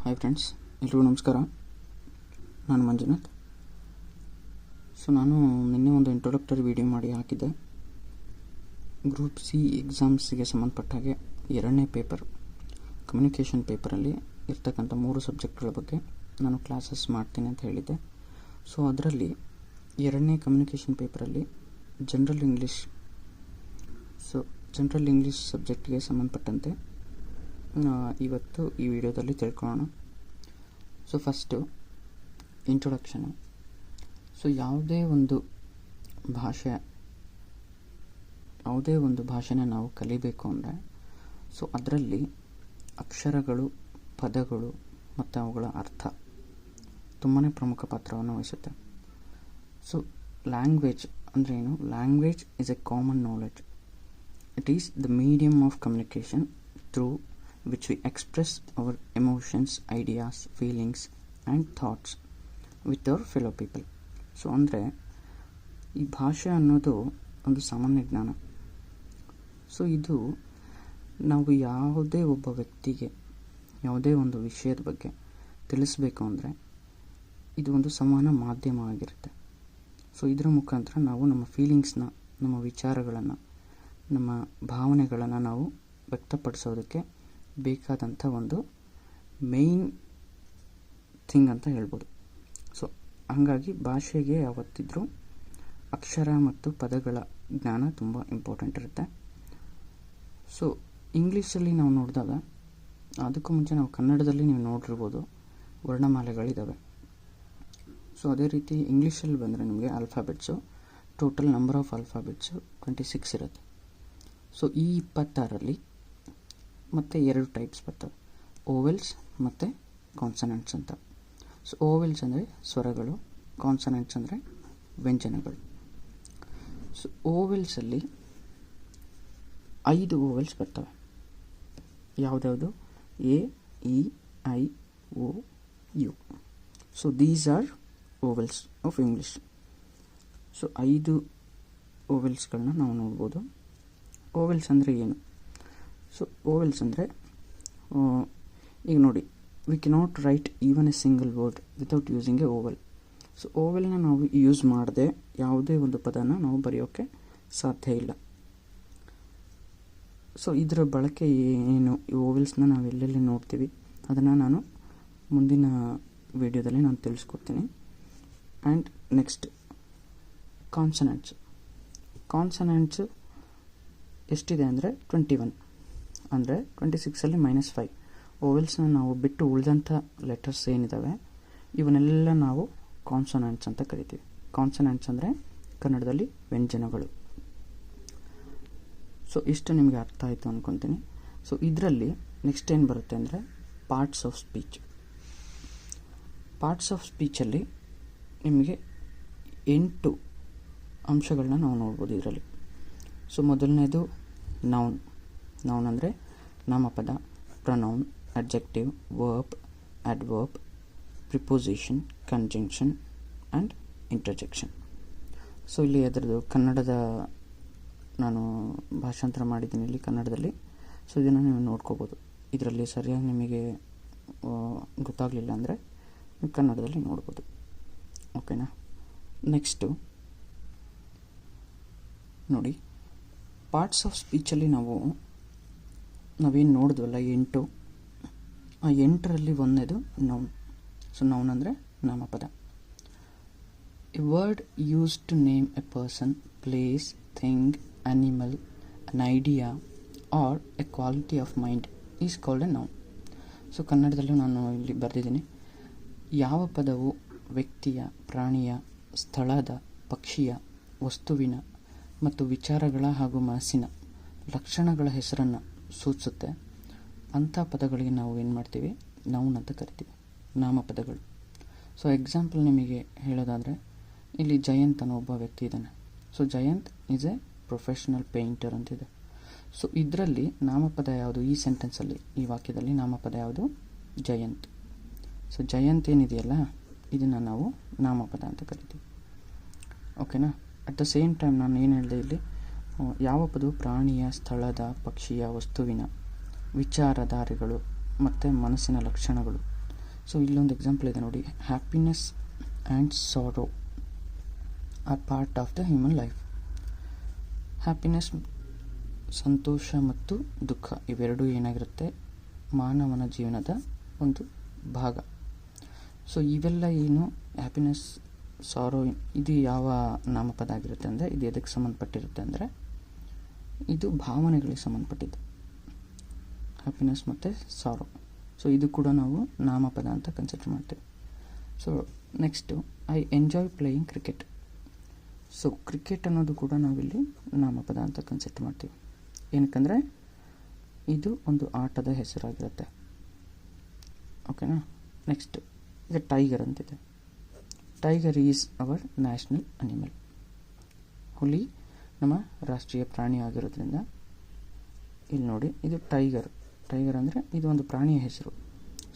Hi friends, ಎಲ್ರಿಗೂ ನಮಸ್ಕಾರ. ನಾನು ಮಂಜುನಾಥ್. ನಾನು ನಿನ್ನೆ ಒಂದು ಇಂಟ್ರೊಡಕ್ಟರಿ ವಿಡಿಯೋ ಮಾಡಿ ಹಾಕಿದ್ದೆ. ಗ್ರೂಪ್ ಸಿ ಎಕ್ಸಾಮ್ಸಿಗೆ ಸಂಬಂಧಪಟ್ಟ ಹಾಗೆ 2ನೇ ಪೇಪರ್ ಕಮ್ಯುನಿಕೇಷನ್ ಪೇಪರಲ್ಲಿ ಇರ್ತಕ್ಕಂಥ 3 ಸಬ್ಜೆಕ್ಟ್ಗಳ ಬಗ್ಗೆ ನಾನು ಕ್ಲಾಸಸ್ ಮಾಡ್ತೀನಿ ಅಂತ ಹೇಳಿದ್ದೆ. ಅದರಲ್ಲಿ 2ನೇ ಕಮ್ಯುನಿಕೇಷನ್ ಪೇಪರಲ್ಲಿ ಜನರಲ್ ಇಂಗ್ಲೀಷ್ ಸಬ್ಜೆಕ್ಟ್ಗೆ ಸಂಬಂಧಪಟ್ಟಂತೆ ಇವತ್ತು ಈ ವಿಡಿಯೋದಲ್ಲಿ ತಿಳ್ಕೊಳ್ಳೋಣ. First introduction. ಯಾವುದೇ ಒಂದು ಭಾಷೆನ ನಾವು ಕಲಿಬೇಕು ಅಂದರೆ ಅದರಲ್ಲಿ ಅಕ್ಷರಗಳು, ಪದಗಳು ಮತ್ತು ಅವುಗಳ ಅರ್ಥ ತುಂಬಾ ಪ್ರಮುಖ ಪಾತ್ರವನ್ನು ವಹಿಸುತ್ತೆ. ಲ್ಯಾಂಗ್ವೇಜ್ ಅಂದರೆ ಏನು? Language is A common knowledge. It is the medium of communication through which we express our emotions, ideas, feelings and thoughts with our fellow people. ಅಂದರೆ ಈ ಭಾಷೆ ಅನ್ನೋದು ಒಂದು ಸಾಮಾನ್ಯ ಜ್ಞಾನ. ಇದು ನಾವು ಯಾವುದೇ ಒಬ್ಬ ವ್ಯಕ್ತಿಗೆ ಯಾವುದೇ ಒಂದು ವಿಷಯದ ಬಗ್ಗೆ ತಿಳಿಸಬೇಕು ಅಂದರೆ ಇದು ಒಂದು ಸಂವಹನ ಮಾಧ್ಯಮ ಆಗಿರುತ್ತೆ. ಇದರ ಮುಖಾಂತರ ನಾವು ನಮ್ಮ ಫೀಲಿಂಗ್ಸ್ನ, ನಮ್ಮ ವಿಚಾರಗಳನ್ನು, ನಮ್ಮ ಭಾವನೆಗಳನ್ನು ನಾವು ವ್ಯಕ್ತಪಡಿಸೋದಕ್ಕೆ ಬೇಕಾದಂಥ ಒಂದು ಮೇಯ್ನ್ ಥಿಂಗ್ ಅಂತ ಹೇಳ್ಬೋದು. ಹಾಗಾಗಿ ಭಾಷೆಗೆ ಯಾವತ್ತಿದ್ರೂ ಅಕ್ಷರ ಮತ್ತು ಪದಗಳ ಜ್ಞಾನ ತುಂಬ ಇಂಪಾರ್ಟೆಂಟ್ ಇರುತ್ತೆ. ಇಂಗ್ಲೀಷಲ್ಲಿ ನಾವು ನೋಡಿದಾಗ, ಅದಕ್ಕೂ ಮುಂಚೆ ನಾವು ಕನ್ನಡದಲ್ಲಿ ನೀವು ನೋಡಿರ್ಬೋದು, ವರ್ಣಮಾಲೆಗಳಿದ್ದಾವೆ. ಅದೇ ರೀತಿ ಇಂಗ್ಲೀಷಲ್ಲಿ ಬಂದರೆ ನಿಮಗೆ alphabets, total number of alphabets 26 ಇರುತ್ತೆ. ಈ 26ರಲ್ಲಿ ಮತ್ತು 2 ಟೈಪ್ಸ್ ಬರ್ತವೆ, ಓವೆಲ್ಸ್ ಮತ್ತು ಕಾನ್ಸನೆಂಟ್ಸ್ ಅಂತ. ಓವೆಲ್ಸ್ ಅಂದರೆ ಸ್ವರಗಳು, ಕಾನ್ಸನೆಂಟ್ಸ್ ಅಂದರೆ ವ್ಯಂಜನಗಳು. ಓವೆಲ್ಸಲ್ಲಿ 5 ಓವೆಲ್ಸ್ ಬರ್ತವೆ. ಯಾವುದ್ಯಾವುದು? A, E, I, O, U. These are vowels of English. 5 ಓವೆಲ್ಸ್ಗಳನ್ನ ನಾವು ನೋಡ್ಬೋದು. ಓವೆಲ್ಸ್ ಅಂದರೆ ಏನು? ಓವೆಲ್ಸ್ ಅಂದರೆ, ಈಗ ನೋಡಿ, we cannot write even a single word without using a vowel. ಓವೆಲ್ನ ನಾವು ಯೂಸ್ ಮಾಡದೆ ಯಾವುದೇ ಒಂದು ಪದನ ನಾವು ಬರೆಯೋಕ್ಕೆ ಸಾಧ್ಯ ಇಲ್ಲ. ಇದರ ಬಳಕೆ ಏನು? ಈ ಓವೆಲ್ಸ್ನ ನಾವು ಎಲ್ಲೆಲ್ಲಿ ನೋಡ್ತೀವಿ ಅದನ್ನು ನಾನು ಮುಂದಿನ ವಿಡಿಯೋದಲ್ಲಿ ನಾನು ತಿಳಿಸ್ಕೊಡ್ತೀನಿ. ಆ್ಯಂಡ್ ನೆಕ್ಸ್ಟ್ ಕಾನ್ಸನೆಂಟ್ಸು ಎಷ್ಟಿದೆ ಅಂದರೆ 21. ಅಂದರೆ 26ಅಲ್ಲಿ -5 ಓವೆಲ್ಸ್ನ ನಾವು ಬಿಟ್ಟು ಉಳಿದಂಥ ಲೆಟರ್ಸ್ ಏನಿದ್ದಾವೆ ಇವನ್ನೆಲ್ಲ ನಾವು ಕಾನ್ಸನೆಂಟ್ಸ್ ಅಂತ ಕರಿತೀವಿ. ಕಾನ್ಸನೆಂಟ್ಸ್ ಅಂದರೆ ಕನ್ನಡದಲ್ಲಿ ವ್ಯಂಜನಗಳು. ಇಷ್ಟು ನಿಮಗೆ ಅರ್ಥ ಆಯಿತು ಅಂದ್ಕೊತೀನಿ. ಇದರಲ್ಲಿ ನೆಕ್ಸ್ಟ್ ಏನು ಬರುತ್ತೆ ಅಂದರೆ ಪಾರ್ಟ್ಸ್ ಆಫ್ ಸ್ಪೀಚಲ್ಲಿ ನಿಮಗೆ 8 ಅಂಶಗಳನ್ನ ನಾವು ನೋಡ್ಬೋದು ಇದರಲ್ಲಿ. ಮೊದಲನೇದು ನೌನ್ ಅಂದರೆ ನಾಮಪದ, pronoun, adjective, verb, adverb, preposition, conjunction and interjection. ಇಲ್ಲಿ ಅದರದ್ದು ಕನ್ನಡದ ನಾನು ಭಾಷಾಂತರ ಮಾಡಿದ್ದೀನಿ ಇಲ್ಲಿ ಕನ್ನಡದಲ್ಲಿ. ಇದನ್ನು ನೀವು ನೋಡ್ಕೋಬೋದು. ಇದರಲ್ಲಿ ಸರಿಯಾಗಿ ನಿಮಗೆ ಗೊತ್ತಾಗಲಿಲ್ಲ ಅಂದರೆ ನೀವು ಕನ್ನಡದಲ್ಲಿ ನೋಡ್ಬೋದು. ಓಕೆನಾ? ನೆಕ್ಸ್ಟು ನೋಡಿ, ಪಾರ್ಟ್ಸ್ ಆಫ್ ಸ್ಪೀಚಲ್ಲಿ ನಾವೇನು ನೋಡಿದ್ವಲ್ಲ 8, ಆ 8ರಲ್ಲಿ ಒಂದೇದು ನೌನ್. ನೌನ್ ಅಂದರೆ ನಾಮಪದ. A word used to name a person, place, thing, animal, an idea or a quality of mind is called a noun. ಕನ್ನಡದಲ್ಲೂ ನಾನು ಇಲ್ಲಿ ಬರೆದಿದ್ದೀನಿ. ಯಾವ ಪದವು ವ್ಯಕ್ತಿಯ, ಪ್ರಾಣಿಯ, ಸ್ಥಳದ, ಪಕ್ಷಿಯ, ವಸ್ತುವಿನ ಮತ್ತು ವಿಚಾರಗಳ ಹಾಗೂ ಮನಸ್ಸಿನ ಲಕ್ಷಣಗಳ ಹೆಸರನ್ನು ಸೂಚಿಸುತ್ತೆ ಅಂಥ ಪದಗಳಿಗೆ ನಾವು ಏನು ಮಾಡ್ತೀವಿ? ನೌನ್ ಅಂತ ಕರಿತೀವಿ, ನಾಮಪದಗಳು. ಎಕ್ಸಾಂಪಲ್ ನಿಮಗೆ ಹೇಳೋದಾದರೆ, ಇಲ್ಲಿ ಜಯಂತ್ ಅನ್ನೋ ಒಬ್ಬ ವ್ಯಕ್ತಿ ಇದ್ದಾನೆ. Jayant is a professional painter ಅಂತಿದೆ. ಇದರಲ್ಲಿ ನಾಮಪದ ಯಾವುದು? ಈ ಸೆಂಟೆನ್ಸಲ್ಲಿ, ಈ ವಾಕ್ಯದಲ್ಲಿ ನಾಮಪದ ಯಾವುದು? ಜಯಂತ್. ಜಯಂತ್ ಏನಿದೆಯಲ್ಲ, ಇದನ್ನು ನಾವು ನಾಮಪದ ಅಂತ ಕರಿತೀವಿ. ಓಕೆನಾ? ಅಟ್ ದ ಸೇಮ್ ಟೈಮ್ ನಾನು ಏನು ಹೇಳಿದೆ ಇಲ್ಲಿ, ಯಾವ ಪದವು ಪ್ರಾಣಿಯ, ಸ್ಥಳದ, ಪಕ್ಷಿಯ, ವಸ್ತುವಿನ, ವಿಚಾರಧಾರೆಗಳು ಮತ್ತು ಮನಸ್ಸಿನ ಲಕ್ಷಣಗಳು ಸೊ ಇಲ್ಲೊಂದು ಎಕ್ಸಾಂಪಲ್ ಇದೆ ನೋಡಿ, happiness and sorrow are part of the human life. Happiness, ಸಂತೋಷ ಮತ್ತು ದುಃಖ ಇವೆರಡೂ ಏನಾಗಿರುತ್ತೆ, ಮಾನವನ ಜೀವನದ ಒಂದು ಭಾಗ. ಸೊ ಇವೆಲ್ಲ ಏನು ಹ್ಯಾಪಿನೆಸ್, ಸಾರೋ, ಇದು ಯಾವ ನಾಮಪದ ಆಗಿರುತ್ತೆ ಅಂದರೆ ಇದು ಎದಕ್ಕೆ ಸಂಬಂಧಪಟ್ಟಿರುತ್ತೆ ಅಂದರೆ ಇದು ಭಾವನೆಗಳಿಗೆ ಸಂಬಂಧಪಟ್ಟಿದ್ದು, ಹ್ಯಾಪಿನೆಸ್ ಮತ್ತು ಸಾರೋ. ಸೊ ಇದು ಕೂಡ ನಾವು ನಾಮಪದ ಅಂತ ಕನ್ಸಿಡರ್ ಮಾಡ್ತೀವಿ. So next, I enjoy playing cricket. So cricket ಅನ್ನೋದು ಕೂಡ ನಾವಿಲ್ಲಿ ನಾಮಪದ ಅಂತ ಕನ್ಸಿಡರ್ ಮಾಡ್ತೀವಿ. ಏನಕ್ಕಂದರೆ ಇದು ಒಂದು ಆಟದ ಹೆಸರಾಗಿರುತ್ತೆ. ಓಕೆನಾ. ನೆಕ್ಸ್ಟ್, ಈಗ ಟೈಗರ್ ಅಂತಿದೆ. Tiger is our national animal. ಹುಲಿ ನಮ್ಮ ರಾಷ್ಟ್ರೀಯ ಪ್ರಾಣಿ ಆಗಿರೋದ್ರಿಂದ ಇಲ್ಲಿ ನೋಡಿ, ಇದು ಟೈಗರ್. ಟೈಗರ್ ಅಂದರೆ ಇದು ಒಂದು ಪ್ರಾಣಿಯ ಹೆಸರು.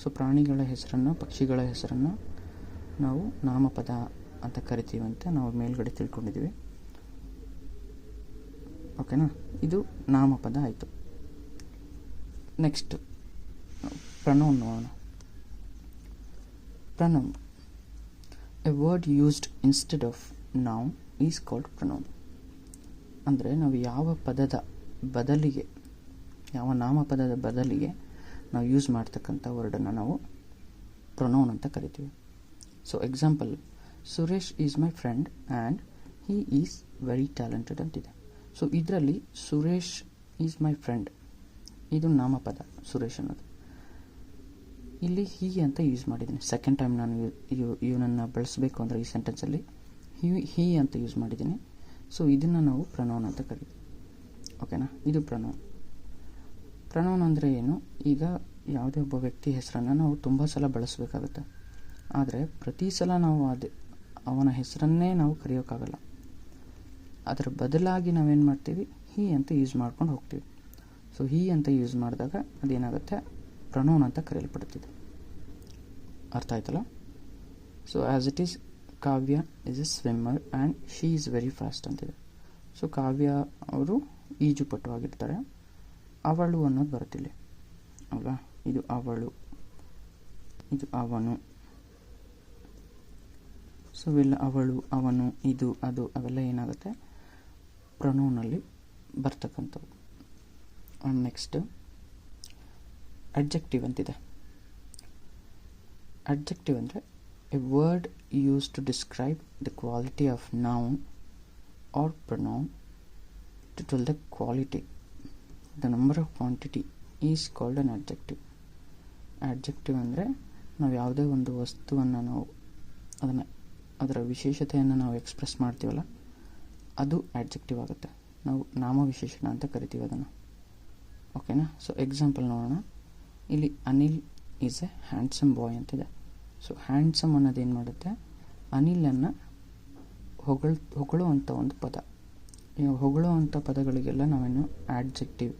ಸೊ ಪ್ರಾಣಿಗಳ ಹೆಸರನ್ನು, ಪಕ್ಷಿಗಳ ಹೆಸರನ್ನು ನಾವು ನಾಮಪದ ಅಂತ ಕರಿತೀವಿ ಅಂತ ನಾವು ಮೇಲ್ಗಡೆ ತಿಳ್ಕೊಂಡಿದ್ದೀವಿ. ಓಕೆನಾ. ಇದು ನಾಮಪದ ಆಯಿತು. ನೆಕ್ಸ್ಟ್ ಪ್ರನೌನ್ ನೋಡೋಣ. Pronoun, A word used instead of noun is called pronoun. ಅಂದರೆ ನಾವು ಯಾವ ಪದದ ಬದಲಿಗೆ, ಯಾವ ನಾಮಪದದ ಬದಲಿಗೆ ನಾವು ಯೂಸ್ ಮಾಡ್ತಕ್ಕಂಥ ವರ್ಡನ್ನು ನಾವು ಪ್ರೊನೌನ್ ಅಂತ ಕರಿತೀವಿ. So example, Suresh is my friend and he is very talented ಅಂತಿದೆ. ಸೊ ಇದರಲ್ಲಿ ಸುರೇಶ್ ಈಸ್ ಮೈ ಫ್ರೆಂಡ್ ಇದು ನಾಮಪದ, ಸುರೇಶ್ ಅನ್ನೋದು. ಇಲ್ಲಿ ಹೀ ಅಂತ ಯೂಸ್ ಮಾಡಿದ್ದೀನಿ. ಸೆಕೆಂಡ್ ಟೈಮ್ ನಾನು ಇವನನ್ನು ಬಳಸಬೇಕು ಅಂದರೆ ಈ ಸೆಂಟೆನ್ಸಲ್ಲಿ ಹೀ ಅಂತ ಯೂಸ್ ಮಾಡಿದ್ದೀನಿ. ಸೊ ಇದನ್ನು ನಾವು ಪ್ರನೌನ್ ಅಂತ ಕರಿತೀವಿ. ಓಕೆನಾ. ಇದು ಪ್ರನೌನ್. ಪ್ರನೌನ್ ಅಂದರೆ ಏನು, ಈಗ ಯಾವುದೇ ಒಬ್ಬ ವ್ಯಕ್ತಿ ಹೆಸರನ್ನು ನಾವು ತುಂಬ ಸಲ ಬಳಸಬೇಕಾಗುತ್ತೆ. ಆದರೆ ಪ್ರತಿ ಸಲ ನಾವು ಅವನ ಹೆಸರನ್ನೇ ನಾವು ಕರೆಯೋಕ್ಕಾಗಲ್ಲ. ಅದರ ಬದಲಾಗಿ ನಾವೇನು ಮಾಡ್ತೀವಿ, ಹೀ ಅಂತ ಯೂಸ್ ಮಾಡ್ಕೊಂಡು ಹೋಗ್ತೀವಿ. ಸೊ ಹೀ ಅಂತ ಯೂಸ್ ಮಾಡಿದಾಗ ಅದೇನಾಗುತ್ತೆ, ಪ್ರನೌನ್ ಅಂತ ಕರೆಯಲ್ಪಡ್ತಿದೆ. ಅರ್ಥ ಆಯ್ತಲ್ಲ. So as it is, Kavya is A swimmer and she is very fast ಅಂತಿದೆ. ಸೊ ಕಾವ್ಯ ಅವರು ಈಜುಪಟು ಆಗಿರ್ತಾರೆ. ಅವಳು ಅನ್ನೋದು ಬರುತ್ತಿಲ್ಲ ಅಲ್ವಾ. ಇದು ಅವಳು, ಇದು ಅವನು. ಸೊ ಇವೆಲ್ಲ ಅವಳು, ಅವನು, ಇದು, ಅದು ಅವೆಲ್ಲ ಏನಾಗುತ್ತೆ, ಪ್ರನೌನಲ್ಲಿ ಬರ್ತಕ್ಕಂಥವು. ನೆಕ್ಸ್ಟ್ ಅಡ್ಜೆಕ್ಟಿವ್ ಅಂತಿದೆ. ಅಡ್ಜೆಕ್ಟಿವ್ ಅಂದರೆ a word use to describe the quality of noun or pronoun to tell the quality, the number of quantity is called an adjective. Adjective ಅಂದರೆ ನಾವು ಯಾವುದೇ ಒಂದು ವಸ್ತುವನ್ನು ನಾವು ಅದರ ವಿಶೇಷತೆಯನ್ನು ನಾವು ಎಕ್ಸ್ಪ್ರೆಸ್ ಮಾಡ್ತೀವಲ್ಲ, ಅದು ಅಡ್ಜೆಕ್ಟಿವ್ ಆಗುತ್ತೆ. ನಾವು ನಾಮವಿಶೇಷಣ ಅಂತ ಕರಿತೀವಿ ಅದನ್ನು. ಓಕೆನಾ. ಸೊ ಎಕ್ಸಾಂಪಲ್ ನೋಡೋಣ. ಇಲ್ಲಿ ಅನಿಲ್ ಈಸ್ ಎ ಹ್ಯಾಂಡ್ಸಮ್ ಬಾಯ್ ಅಂತಿದೆ. ಸೊ ಹ್ಯಾಂಡ್ಸಮ್ ಅನ್ನೋದೇನು ಮಾಡುತ್ತೆ, ಅನಿಲನ್ನು ಹೊಗಳುವಂಥ ಒಂದು ಪದ. ಹೊಗಳುವಂಥ ಪದಗಳಿಗೆಲ್ಲ ನಾವೇನು ಆಡ್ಜೆಕ್ಟಿವ್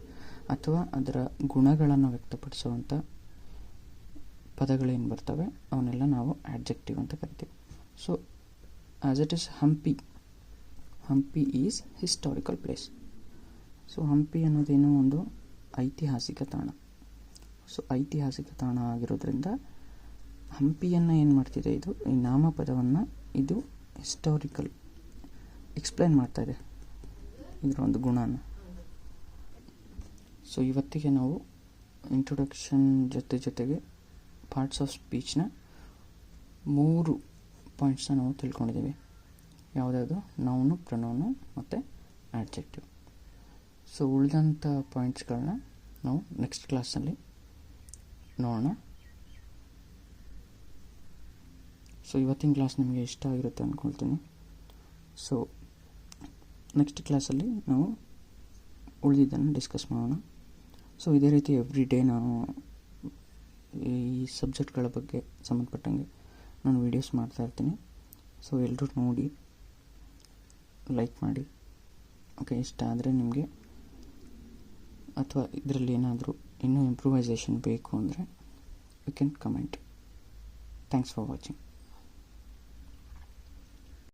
ಅಥವಾ ಅದರ ಗುಣಗಳನ್ನು ವ್ಯಕ್ತಪಡಿಸುವಂಥ ಪದಗಳೇನು ಬರ್ತವೆ ಅವನ್ನೆಲ್ಲ ನಾವು ಆಡ್ಜೆಕ್ಟಿವ್ ಅಂತ ಕರಿತೀವಿ. So as it is Hampi is historical place. So Hampi ಅನ್ನೋದೇನೋ ಒಂದು ಐತಿಹಾಸಿಕ ತಾಣ. ಸೊ ಐತಿಹಾಸಿಕ ತಾಣ ಆಗಿರೋದ್ರಿಂದ ಹಂಪಿಯನ್ನು ಏನು ಮಾಡ್ತಿದೆ, ಇದು ಈ ನಾಮಪದವನ್ನು ಇದು ಹಿಸ್ಟಾರಿಕಲ್ ಎಕ್ಸ್ಪ್ಲೈನ್ ಮಾಡ್ತಾಯಿದೆ, ಇದರ ಒಂದು ಗುಣನ. ಸೊ ಇವತ್ತಿಗೆ ನಾವು ಇಂಟ್ರೊಡಕ್ಷನ್ ಜೊತೆಗೆ ಪಾರ್ಟ್ಸ್ ಆಫ್ ಸ್ಪೀಚ್ನ 3 ಪಾಯಿಂಟ್ಸ್ನ ನಾವು ತಿಳ್ಕೊಂಡಿದ್ದೀವಿ. ಯಾವುದಾದ್ರು ನೌನು, ಪ್ರನೌನು ಮತ್ತು ಆಡ್ಜೆಕ್ಟಿವ್. ಸೊ ಉಳಿದಂಥ ಪಾಯಿಂಟ್ಸ್ಗಳನ್ನ ನಾವು ನೆಕ್ಸ್ಟ್ ಕ್ಲಾಸಲ್ಲಿ ನೋಡೋಣ. ಸೊ ಇವತ್ತಿನ ಕ್ಲಾಸ್ ನಿಮಗೆ ಇಷ್ಟ ಆಗಿರುತ್ತೆ ಅಂದ್ಕೊಳ್ತೀನಿ. ಸೊ ನೆಕ್ಸ್ಟ್ ಕ್ಲಾಸಲ್ಲಿ ನಾವು ಉಳಿದಿದ್ದನ್ನು ಡಿಸ್ಕಸ್ ಮಾಡೋಣ. ಸೊ ಇದೇ ರೀತಿ ಎವ್ರಿ ಡೇ ನಾನು ಈ ಸಬ್ಜೆಕ್ಟ್ಗಳ ಬಗ್ಗೆ ಸಂಬಂಧಪಟ್ಟಂಗೆ ನಾನು ವೀಡಿಯೋಸ್ ಮಾಡ್ತಾಯಿರ್ತೀನಿ. ಸೊ ಎಲ್ಲರೂ ನೋಡಿ ಲೈಕ್ ಮಾಡಿ. ಓಕೆ, ಇಷ್ಟ ಆದರೆ ನಿಮಗೆ ಅಥವಾ ಇದರಲ್ಲಿ ಏನಾದರೂ ಇನ್ನೂ ಇಂಪ್ರೂವೈಸೇಷನ್ ಬೇಕು ಅಂದರೆ you can comment. Thanks for watching.